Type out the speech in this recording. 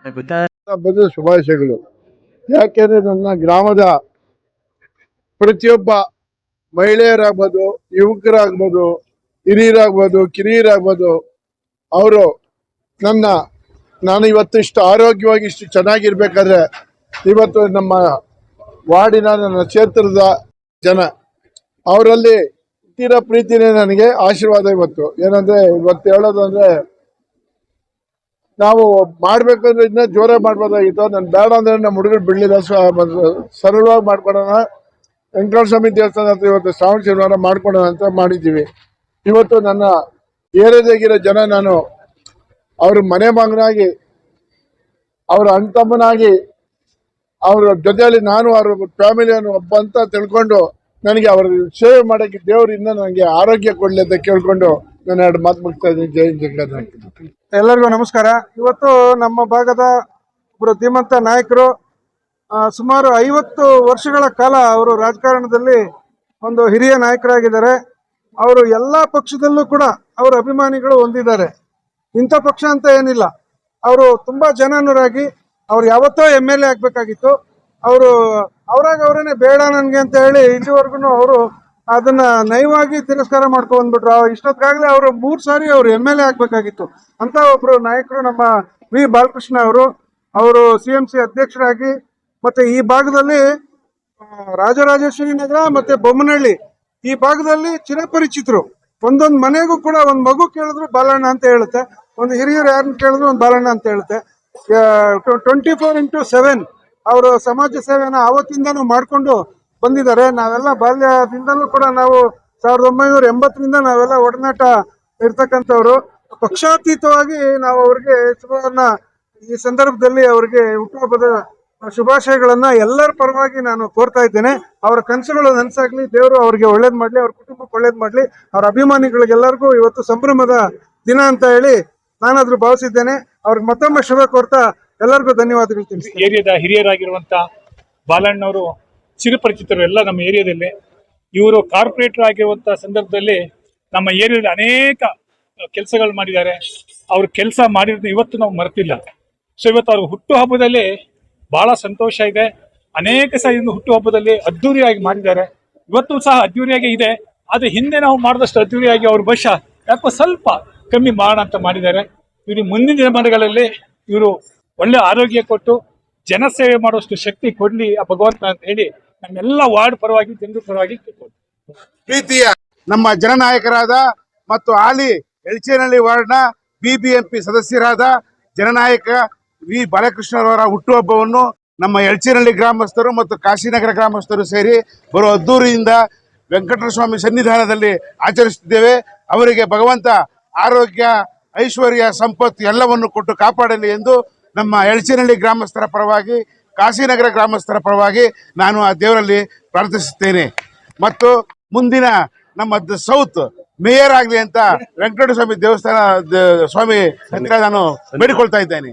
ಹಬ್ಬದ ಶುಭಾಶಯಗಳು. ಯಾಕೆಂದ್ರೆ ನನ್ನ ಗ್ರಾಮದ ಪ್ರತಿಯೊಬ್ಬ ಮಹಿಳೆಯರಾಗ್ಬೋದು, ಯುವಕರಾಗ್ಬೋದು, ಹಿರಿಯರಾಗ್ಬೋದು, ಕಿರಿಯರಾಗ್ಬೋದು, ಅವರು ನಾನು ಇವತ್ತು ಇಷ್ಟು ಆರೋಗ್ಯವಾಗಿ ಇಷ್ಟು ಚೆನ್ನಾಗಿರ್ಬೇಕಾದ್ರೆ ಇವತ್ತು ನಮ್ಮ ವಾರ್ಡಿನ ನನ್ನ ಕ್ಷೇತ್ರದ ಜನ ಅವರಲ್ಲಿ ತೀರಾ ಪ್ರೀತಿನೇ ನನಗೆ ಆಶೀರ್ವಾದ. ಇವತ್ತು ಹೇಳೋದು ಅಂದ್ರೆ ನಾವು ಮಾಡ್ಬೇಕಂದ್ರೆ ಇನ್ನೂ ಜೋರೇ ಮಾಡ್ಬೋದಾಗಿತ್ತು. ನಾನು ಬೇಡ ಅಂದ್ರೆ ನಮ್ಮ ಹುಡುಗರು ಬಿಡ್ಲಿಲ್ಲ, ಸರಳವಾಗಿ ಮಾಡ್ಕೊಳೋಣ, ವೆಂಕಟೇಶ್ವರ ಸ್ವಾಮಿ ದೇವಸ್ಥಾನ ಹತ್ರ ಇವತ್ತು ಶ್ರಾವಣ ಶನಿವಾರ ಮಾಡ್ಕೊಳೋಣ ಅಂತ ಮಾಡಿದ್ದೀವಿ. ಇವತ್ತು ನನ್ನ ಏರಿಯಾದಾಗಿರೋ ಜನ ನಾನು ಅವ್ರ ಮನೆ ಮಗನಾಗಿ, ಅವ್ರ ಅಣ್ಣ ತಮ್ಮನಾಗಿ, ಅವ್ರ ಜೊತೆಯಲ್ಲಿ ನಾನು ಅವ್ರ ಫ್ಯಾಮಿಲಿಯನ್ನು ಒಬ್ಬ ಅಂತ ತಿಳ್ಕೊಂಡು ನನಗೆ ಅವ್ರ ಸೇವೆ ಮಾಡೋಕ್ಕೆ ದೇವರಿಂದ ನನಗೆ ಆರೋಗ್ಯ ಕೊಡಲಿ ಅಂತ ಕೇಳ್ಕೊಂಡು ನಾನು 2 ಮಾತು ಮುಗಿಸ್ತಾ ಇದ್ದೀನಿ. ಜೈ ಜಗನ್ನಾಥ. ಎಲ್ಲರಿಗೂ ನಮಸ್ಕಾರ. ಇವತ್ತು ನಮ್ಮ ಭಾಗದ ಒಬ್ಬರು ಧೀಮಂತ ನಾಯಕರು, ಸುಮಾರು 50 ವರ್ಷಗಳ ಕಾಲ ಅವರು ರಾಜಕಾರಣದಲ್ಲಿ ಒಂದು ಹಿರಿಯ ನಾಯಕರಾಗಿದ್ದಾರೆ. ಅವರು ಎಲ್ಲ ಪಕ್ಷದಲ್ಲೂ ಕೂಡ ಅವರ ಅಭಿಮಾನಿಗಳು ಹೊಂದಿದ್ದಾರೆ. ಇಂಥ ಪಕ್ಷ ಅಂತ ಏನಿಲ್ಲ, ಅವರು ತುಂಬಾ ಜನನುರಾಗಿ, ಅವ್ರು ಯಾವತ್ತೋ MLA ಆಗ್ಬೇಕಾಗಿತ್ತು. ಅವರು ಅವರೇನೆ ಬೇಡ ನನ್ಗೆ ಅಂತ ಹೇಳಿ ಇಲ್ಲಿವರೆಗೂ ಅವರು ಅದನ್ನ ನಯವಾಗಿ ತಿರಸ್ಕಾರ ಮಾಡ್ಕೊಂಡ್ಬಿಟ್ರು. ಇಷ್ಟೊತ್ತಾಗ್ಲೇ ಅವರು 3 ಸಾರಿ ಅವರು MLA ಆಗ್ಬೇಕಾಗಿತ್ತು. ಅಂತ ಒಬ್ರು ನಾಯಕರು ನಮ್ಮ ವಿ ಬಾಲಕೃಷ್ಣ ಅವರು CMC ಅಧ್ಯಕ್ಷರಾಗಿ, ಮತ್ತೆ ಈ ಭಾಗದಲ್ಲಿ ರಾಜರಾಜೇಶ್ವರಿ ನಗರ ಮತ್ತೆ ಬೊಮ್ಮನಹಳ್ಳಿ ಈ ಭಾಗದಲ್ಲಿ ಚಿರಪರಿಚಿತರು. ಒಂದೊಂದು ಮನೆಗೂ ಕೂಡ ಒಂದು ಮಗು ಕೇಳಿದ್ರು ಬಾಲಣ್ಣ ಅಂತ ಹೇಳುತ್ತೆ, ಒಂದು ಹಿರಿಯರು ಯಾರನ್ನ ಕೇಳಿದ್ರು ಒಂದು ಬಾಲಣ್ಣ ಅಂತ ಹೇಳುತ್ತೆ. 24x7 ಅವರು ಸಮಾಜ ಸೇವೆನ ಆವತ್ತಿಂದನೂ ಮಾಡ್ಕೊಂಡು ಬಂದಿದ್ದಾರೆ. ನಾವೆಲ್ಲ ಬಾಲ್ಯದಿಂದಲೂ ಕೂಡ ನಾವು 1980ರಿಂದ ನಾವೆಲ್ಲ ಒಡನಾಟ ಇರ್ತಕ್ಕಂಥವ್ರು. ಪಕ್ಷಾತೀತವಾಗಿ ನಾವು ಅವ್ರಿಗೆ ಶುಭವನ್ನ ಈ ಸಂದರ್ಭದಲ್ಲಿ ಅವರಿಗೆ ಹುಟ್ಟುಹಬ್ಬದ ಶುಭಾಶಯಗಳನ್ನ ಎಲ್ಲರ ಪರವಾಗಿ ನಾನು ಕೋರ್ತಾ ಇದ್ದೇನೆ. ಅವರ ಕನಸುಗಳು ನನಸಾಗ್ಲಿ, ದೇವರು ಅವ್ರಿಗೆ ಒಳ್ಳೇದ್ ಮಾಡ್ಲಿ, ಅವ್ರ ಕುಟುಂಬಕ್ಕೆ ಒಳ್ಳೇದ್ ಮಾಡ್ಲಿ, ಅವ್ರ ಅಭಿಮಾನಿಗಳಿಗೆಲ್ಲರಿಗೂ ಇವತ್ತು ಸಂಭ್ರಮದ ದಿನ ಅಂತ ಹೇಳಿ ನಾನಾದ್ರೂ ಭಾವಿಸಿದ್ದೇನೆ. ಅವ್ರಿಗೆ ಮತ್ತೊಮ್ಮೆ ಶುಭ ಕೋರ್ತಾ ಎಲ್ಲರಿಗೂ ಧನ್ಯವಾದಗಳು ತಿಳಿಸ್ತೀನಿ. ಏರಿಯಾದ ಹಿರಿಯರಾಗಿರುವಂತ ಬಾಲಣ್ಣವರು ಚಿರಪರಿಚಿತರು ಎಲ್ಲ ನಮ್ಮ ಏರಿಯಾದಲ್ಲಿ. ಇವರು ಕಾರ್ಪೊರೇಟರ್ ಆಗಿರುವಂತ ಸಂದರ್ಭದಲ್ಲಿ ನಮ್ಮ ಏರಿಯಾದಲ್ಲಿ ಅನೇಕ ಕೆಲಸಗಳು ಮಾಡಿದ್ದಾರೆ. ಅವ್ರ ಕೆಲಸ ಮಾಡಿರೋದು ಇವತ್ತು ನಾವು ಮರೆತಿಲ್ಲ. ಸೊ ಇವತ್ತು ಅವ್ರ ಹುಟ್ಟುಹಬ್ಬದಲ್ಲಿ ಬಹಳ ಸಂತೋಷ ಇದೆ. ಅನೇಕ ಸಾರಿ ಹುಟ್ಟುಹಬ್ಬದಲ್ಲಿ ಅದ್ದೂರಿಯಾಗಿ ಮಾಡಿದ್ದಾರೆ. ಇವತ್ತು ಸಹ ಅದ್ದೂರಿಯಾಗಿ ಇದೆ. ಆದ್ರೆ ಹಿಂದೆ ನಾವು ಮಾಡಿದಷ್ಟು ಅದ್ದೂರಿಯಾಗಿ ಅವ್ರ ಬಹುಶಃ ಯಾಕೋ ಸ್ವಲ್ಪ ಕಮ್ಮಿ ಮಾಡೋಣ ಅಂತ ಮಾಡಿದ್ದಾರೆ. ಇವರು ಮುಂದಿನ ದಿನಮಾನಗಳಲ್ಲಿ ಇವರು ಒಳ್ಳೆ ಆರೋಗ್ಯ ಕೊಟ್ಟು ಜನಸೇವೆ ಮಾಡುವಷ್ಟು ಶಕ್ತಿ ಕೊಡ್ಲಿ ಆ ಭಗವಂತ ಅಂತ ಹೇಳಿ ನಮ್ಮೆಲ್ಲ ವಾರ್ಡ್ ಪರವಾಗಿ, ಜನರ ಪರವಾಗಿ ಪ್ರೀತಿಯ ನಮ್ಮ ಜನನಾಯಕರಾದ ಮತ್ತು ಹಾಲಿ ಎಳಚೇನಹಳ್ಳಿ ವಾರ್ಡ್ನ BBMP ಸದಸ್ಯರಾದ ಜನನಾಯಕ ವಿ ಬಾಲಕೃಷ್ಣರವರ ಹುಟ್ಟುಹಬ್ಬವನ್ನು ನಮ್ಮ ಎಳಚೇನಹಳ್ಳಿ ಗ್ರಾಮಸ್ಥರು ಮತ್ತು ಕಾಶಿನಗರ ಗ್ರಾಮಸ್ಥರು ಸೇರಿ ಬರುವ ಅದ್ದೂರಿಯಿಂದ ವೆಂಕಟೇಶ್ವರ ಸ್ವಾಮಿ ಸನ್ನಿಧಾನದಲ್ಲಿ ಆಚರಿಸುತ್ತಿದ್ದೇವೆ. ಅವರಿಗೆ ಭಗವಂತ ಆರೋಗ್ಯ, ಐಶ್ವರ್ಯ, ಸಂಪತ್ತು ಎಲ್ಲವನ್ನು ಕೊಟ್ಟು ಕಾಪಾಡಲಿ ಎಂದು ನಮ್ಮ ಎಳಚೇನಹಳ್ಳಿ ಗ್ರಾಮಸ್ಥರ ಪರವಾಗಿ, ಕಾಶಿನಗರ ಗ್ರಾಮಸ್ಥರ ಪರವಾಗಿ ನಾನು ಆ ದೇವರಲ್ಲಿ ಪ್ರಾರ್ಥಿಸುತ್ತೇನೆ. ಮತ್ತು ಮುಂದಿನ ನಮ್ಮ ಸೌತ್ ಮೇಯರ್ ಆಗಲಿ ಅಂತ ವೆಂಕಟೇಶ್ವರ ಸ್ವಾಮಿ ದೇವಸ್ಥಾನ ಸ್ವಾಮಿ ಹತ್ತಿರ ನಾನು ಬೇಡಿಕೊಳ್ತಾ ಇದ್ದೇನೆ.